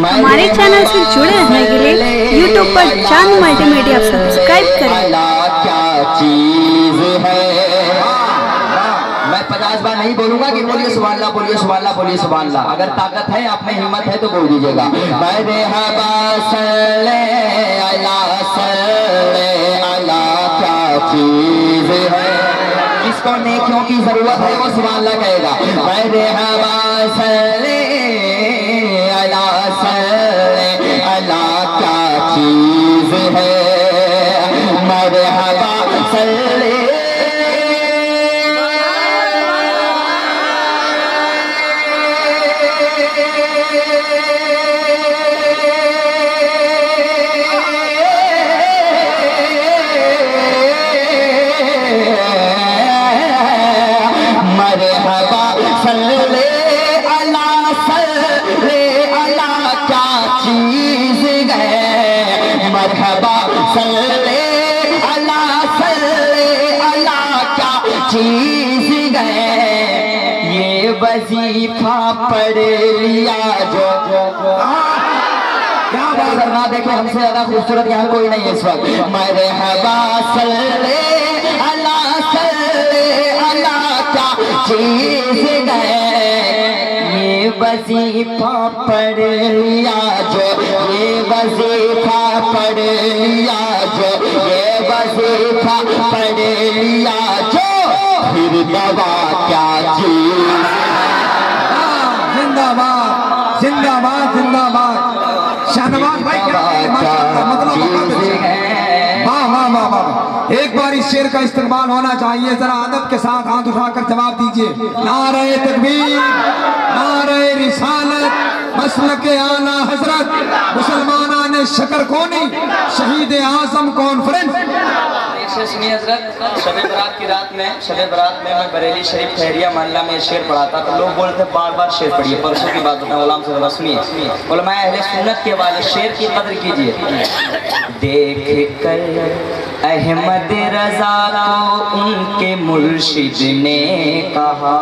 हमारे चैनल से जुड़े रहने के लिए यूट्यूब पर चांद मल्टीमीडिया सब्सक्राइब करें। क्या चीज है, मैं 50 बार नहीं बोलूंगा कि बोलिए सुभान अल्लाह, बोलिए सुभान अल्लाह, बोलिए सुभान अल्लाह। अगर ताकत है, आप में हिम्मत है तो बोल दीजिएगा। मरहबा सल्ले अला सल्ले अला, क्या चीज है। जिसको नेकियों की जरूरत है वो सुभान अल्लाह कहेगा। मरहबा सल्ले अला सल्ले अला, क्या चीज है। मरहबा सल्ले मरहबा सल्ले अला सल्ले अला, क्या चीज गए। ये वजीफा पढ़ लिया जो क्या बात ना देखे, हमसे ज्यादा खूबसूरत यहाँ कोई नहीं है इस वक्त। मरहबा सल्ले अला सल्ले अला, क्या चीज गए। ये वजीफा पढ़ लिया जो, ये वजीफा पढ़ लिया जो, ये वजीफा पढ़ लिया जो, फिर दवा क्या चीज। जिंदाबाद जिंदाबाद जिंदाबाद। शाहनवाज भाई क्या वाह वाह वाह वाह। एक बार इस शेर का इस्तेमाल होना चाहिए, जरा अदब के साथ हाथ उठाकर जवाब दीजिए। नारे तकबीर, नारे रिसालत, मसलके आला हजरत, मुसलमाना ने शकर कोनी, शहीद आजम कॉन्फ्रेंस। सुनिए हजरत, शबे बरात की रात में, शबे बरात में मैं बरेली शरीफ खैरिया मोहल्ला में शेर पढ़ा था, तो लोग बोलते बार बार शेर पढ़िए। परसों की बात बताऊं, गुलाम से सुनिए। बोला मैं अहले सुन्नत के वाले शेर की कदर कीजिए। देख कर अहमद रजा को उनके मुर्शिद ने कहा,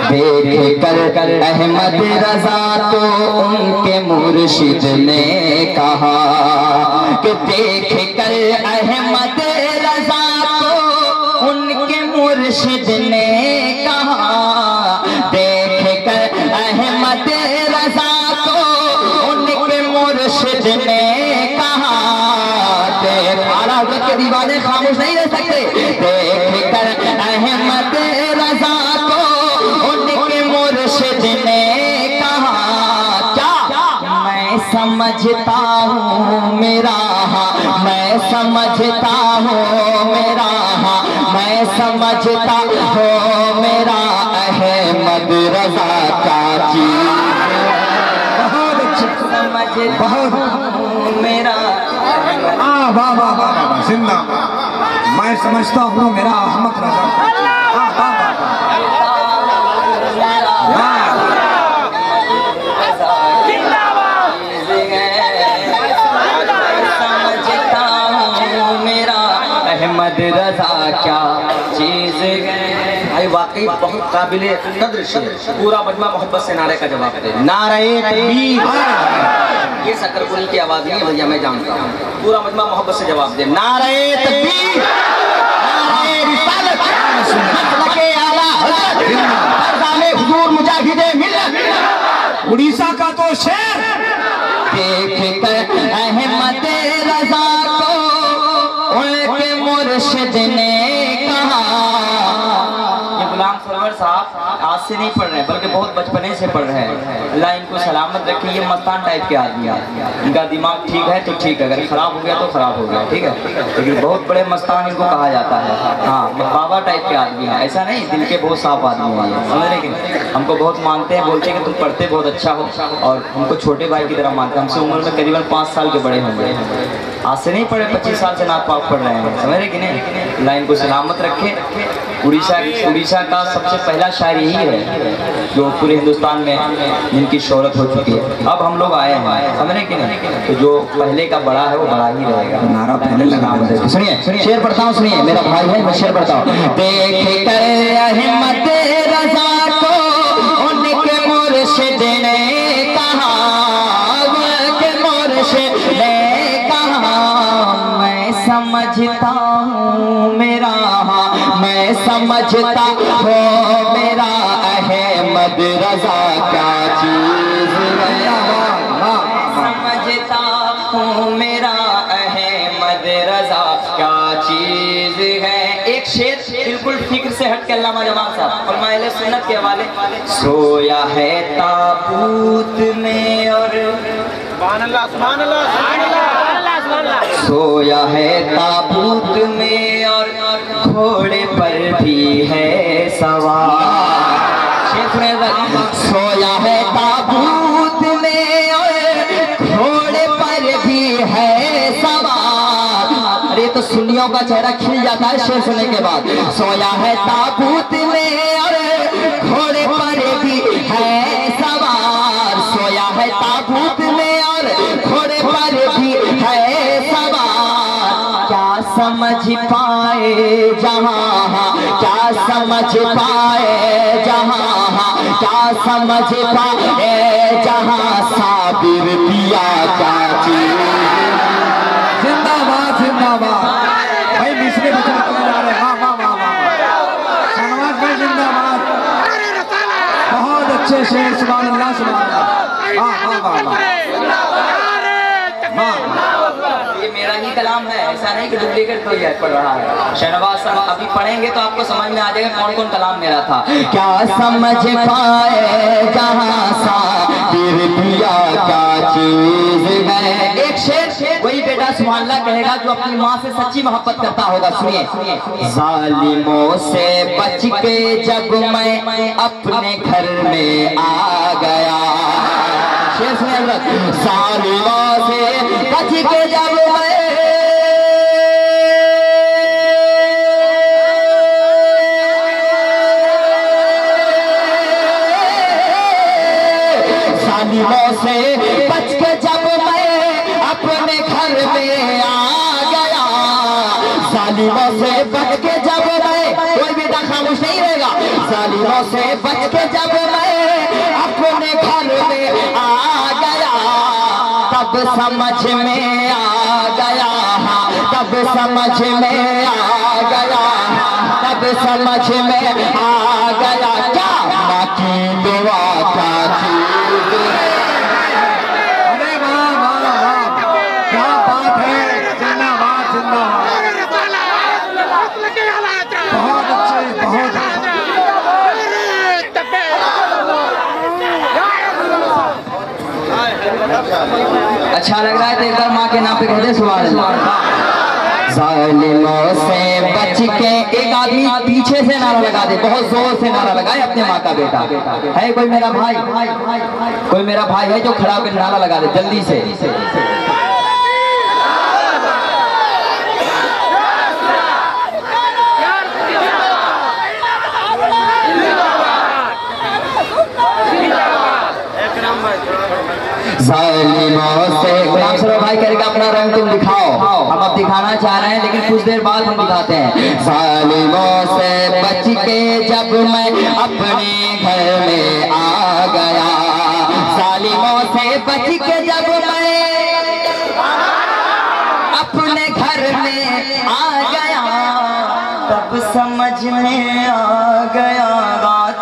देख कर अहमद रजा को उनके मुर्शिद ने कहा, कि देख कर अहमद रजा को उनके मुर्शिद ने कहा, देख कर अहमद रजा को उनके मुर्शिद ने कहा। देख आला के दीवाने खामोश नहीं रह सकते। देख कर अहमद रजा को उनके मुर्शिद ने कहा, क्या मैं समझता हूँ मेरा, मैं समझता हूँ मेरा, मैं समझता हूँ मेरा अहमद रजा क्या चीज। समझता हूँ मेरा, वाह वाह वाह वाह, जिंदाबाद। मैं समझता हूँ मेरा अहमद रजा। अहमद रजा क्या चीज है। भाई वाकई बहुत काबिले कद्र शेर। पूरा मजमा मोहब्बत से नारे का जवाब दे। नारे तकबीर, ये शकरपुरी की आवाज नहीं है भैया, मैं जानता हूँ। पूरा मजमा मोहब्बत से जवाब दे। नारे तकबीर, नारे रिसालत, मसलके आला हजरत, फरजाने हुजूर मुजाहिदे मिल्लत। उड़ीसा का तो शेर। देख कर अहमद रजा को उनके मुर्शिद ने कहा। ये गुलाम सरवर साहब आज से नहीं पढ़ रहे हैं, बल्कि बहुत बचपने से पढ़ रहे हैं। अल्लाह इनको सलामत रखे। ये मस्तान टाइप के आदमी हैं, इनका दिमाग ठीक है तो ठीक है, अगर खराब हो गया तो खराब हो गया, ठीक है। लेकिन बहुत बड़े मस्तान इनको कहा जाता है। हाँ, बाबा टाइप के आदमी हैं, ऐसा नहीं, दिल के बहुत साफ आदमी हैं, समझ रहे कि हमको बहुत मानते हैं, बोलते हैं कि तुम पढ़ते बहुत अच्छा हो, और हमको छोटे भाई की तरह मानते हैं। हमसे उम्र में करीबन 5 साल के बड़े होंगे। आज से नहीं पढ़े, 25 साल से नात पाक पढ़ रहे हैं, समझ रहे कि नहीं। लाइन को सलामत रखे। उड़ीसा का सबसे पहला शायर यही है जो पूरे हिंदुस्तान में जिनकी शोहरत हो चुकी है। अब हम लोग आए हैं, समझ रहे कि नहीं। तो जो पहले का बड़ा है वो बड़ा ही रहेगा। नारा पहले लगा। सुनिए शेर पढ़ता हूँ, सुनिए मेरा भाई है, मैं शेर पढ़ता हूँ। देख कर अहमद रजा को उनके समझता हो मेरा अहमद रजा क्या चीज है, समझता हूँ मेरा अहमद रजा क्या चीज है। एक शेर बिल्कुल फिक्र से हट के अल्लामा जमाल साहब और माहिले सुन्नत के हवाले, सोया है ताबूत में और सोया है ताबूत में और घोड़े पर भी है सवार। सोया है ताबूत में और घोड़े पर भी है सवार। अरे तो सुन्नियों का चेहरा खिल जाता है शेर सुनने के बाद। सोया है ताबूत में और घोड़े पर भी है सवार, सोया है ताबूत में और घोड़े पर भी है सवार। क्या समझ पाए जहाँ, क्या समझ पाए जहाँ, क्या समझ पाए जहाँ साबिर पिया क्या चीज। जिंदाबाद जिंदाबाद भाई, मिसरे बचा के जा रहे हैं। वाह वाह वाह वाह, शहनवाज भाई जिंदाबाद, बहुत अच्छे शेर, सुभान अल्लाह सुभान अल्लाह। वाह वाह वाह वाह, ये मेरा ही कलाम है, ऐसा नहीं कि डुप्लीकेट कोई पढ़ रहा है। शहनवाज साहब अभी पढ़ेंगे तो आपको समझ में आ जाएगा कौन कौन कलाम मेरा था। क्या समझ पाए जहाँ साबिर पिया क्या चीज है। एक शेर वही बेटा सुभान अल्लाह कहेगा जो अपनी माँ से सच्ची मोहब्बत करता होगा। सुनिए, जालिमों से बच के जब मैं अपने घर में आ गया। शेर सुनिए हज़रत, जालिमों से बच के जब मैं जालिमों से बच के जब मैं अपने घर में आ गया। जालिमों से बच के जब मैं, कोई भी खामोश नहीं रहेगा। जालिमों से बच के जब मैं अपने घर में आ गया, तब समझ में आ गया, तब समझ में आ गया, तब समझ में आ गया क्या माँ की दुआ क्या चीज। अरे वाह वाह वाह, क्या बात है, जिंदाबाद जिंदाबाद, बहुत अच्छे बहुत अच्छे। अच्छा लग रहा है तो एक बार माँ के नाम पे कहते सुभान अल्लाह। जालिमों से बच के, एक आदमी पीछे से नारा लगा दे, बहुत जोर से नारा लगाए अपने माँ का बेटा है। कोई मेरा भाई, कोई मेरा भाई है जो खड़ा होकर नारा लगा दे जल्दी से। जालिमों से गुलाम सरोवर भाई करेगा अपना रंग तुम दिखाओ, हम अब दिखाना चाह रहे हैं लेकिन कुछ देर बाद हम दिखाते हैं। जालिमों से बच के जब मैं अपने घर में आ गया, जालिमों से बच के जब मैं अपने घर में आ गया, तब समझ में आ गया,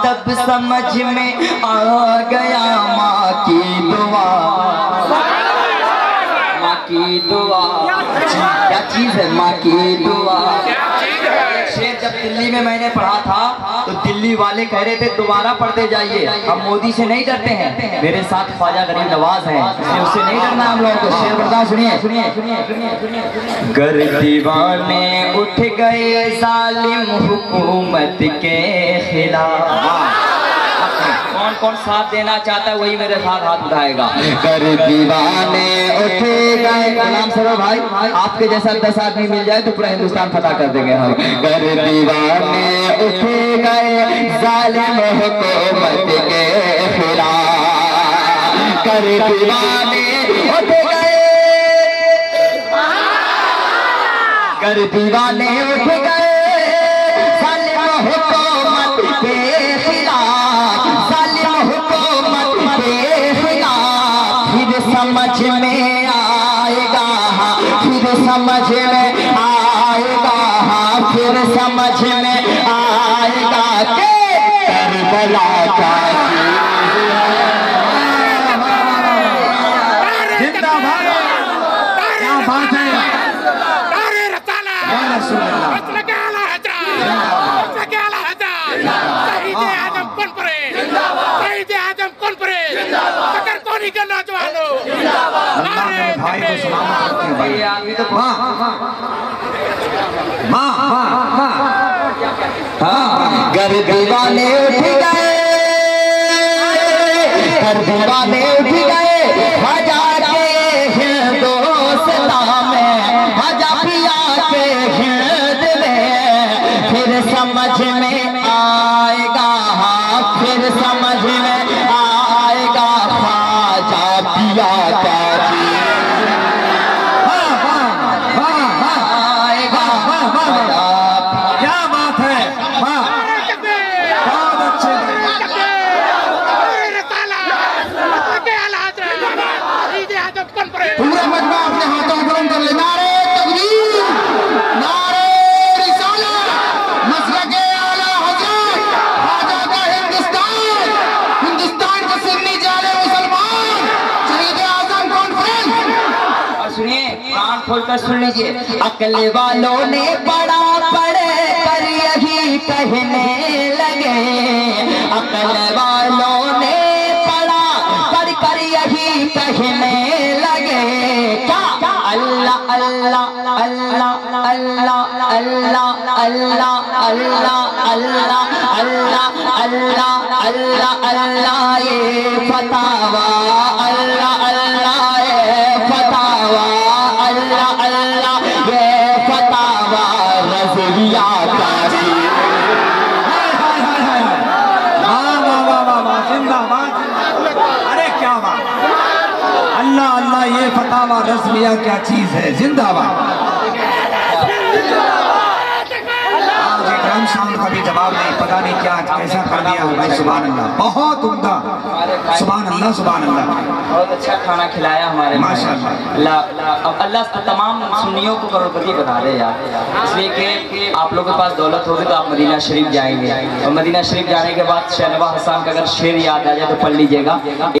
तब समझ में आ गया माँ की दुआ, माँ की दुआ क्या चीज है, माँ की दुआ। शेर जब दिल्ली में मैंने पढ़ा था तो दिल्ली वाले कह रहे थे दोबारा पढ़ते जाइए, हम मोदी से नहीं डरते हैं, मेरे साथ ख्वाजा गरीब नवाज हैं, इसलिए उससे नहीं डरना हम लोगों को। शेर बर्दाश्त सुनिए सुनिए सुनिए। गर दीवाने उठ गए जालिम हुकूमत के खिलाफ, कौन कौन साथ देना चाहता है वही मेरे साथ हाथ उठाएगा। गर दीवाने उठ गए, गुलाम सरोवर भाई आपके जैसा 10 आदमी मिल जाए तो पूरा हिंदुस्तान फतह कर देंगे हम। गर दीवाने उठ गए जालिम हुकूमत के खिलाफ, गर दीवाने उठ गए, गर दीवाने उठ गए जालिम हुकूमत के खिलाफ, जालिम हुकूमत के खिलाफ। फिर समझ में आएगा, फिर समझ में आएगा, फिर समझ में आएगा पानी के नौजवानों अल्लाह मेरे भाई को सलामत रखे भाई। ये आदमी तो माँ माँ माँ गर दीवाने उठ गए, गर दीवाने उठ गए, ख्वाजा के हिंदुस्तान में, ख्वाजा पिया के हिंद में, फिर समझ में आएगा, फिर समझ में आएगा ख्वाजा पिया का क्या बात है वाह बहुत अच्छे पूरा मजमा अपने हाथों में बुलंद कर ले। नारे तकबीर, नारे रिसालत, मसलके आला हज़रत, ख्वाजा का हिंदुस्तान, हिंदुस्तान के सुन्नी जाले मुसलमान, शहीद आज़म कॉन्फ्रेंस। और सुनिए, कान खोलकर सुन लीजिए। अकल वालों ने पढ़ा पढ़े कर यही कहने लगे, अकल वालों ने पढ़ा पढ़ कर यही कहने लगे, क्या अल्लाह अल्लाह अल्लाह अल्लाह अल्लाह अल्लाह अल्लाह अल्लाह अल्लाह अल्लाह अल्लाह अल्लाह ये फतावा, अल्लाह अल्लाह ये फतावा, अल्लाह अल्लाह ये फतावा रज़विया का। वाह वाह वाह वाह वाह जिंदाबाद। अरे क्या बात, अल्लाह अल्लाह ये फतावा रज़विया क्या चीज है, जिंदाबाद। आज इकराम साहब का भी जवाब नहीं, पता नहीं क्या कैसा कर दिया भाई। सुभान अल्लाह, बहुत उम्दा, सुभान अल्लाह सुभान अल्लाह। बहुत अच्छा खाना खिलाया हमारे माशाअल्लाह। अब अल्लाह तमाम सुन्नियों को करोड़पति बना दे यार, इसलिए कि आप लोगों के पास दौलत होगी तो आप मदीना शरीफ जाएंगे, और मदीना शरीफ जाने के बाद शहनवाज हसन का अगर शेर याद आ जाए तो पढ़ लीजिएगा।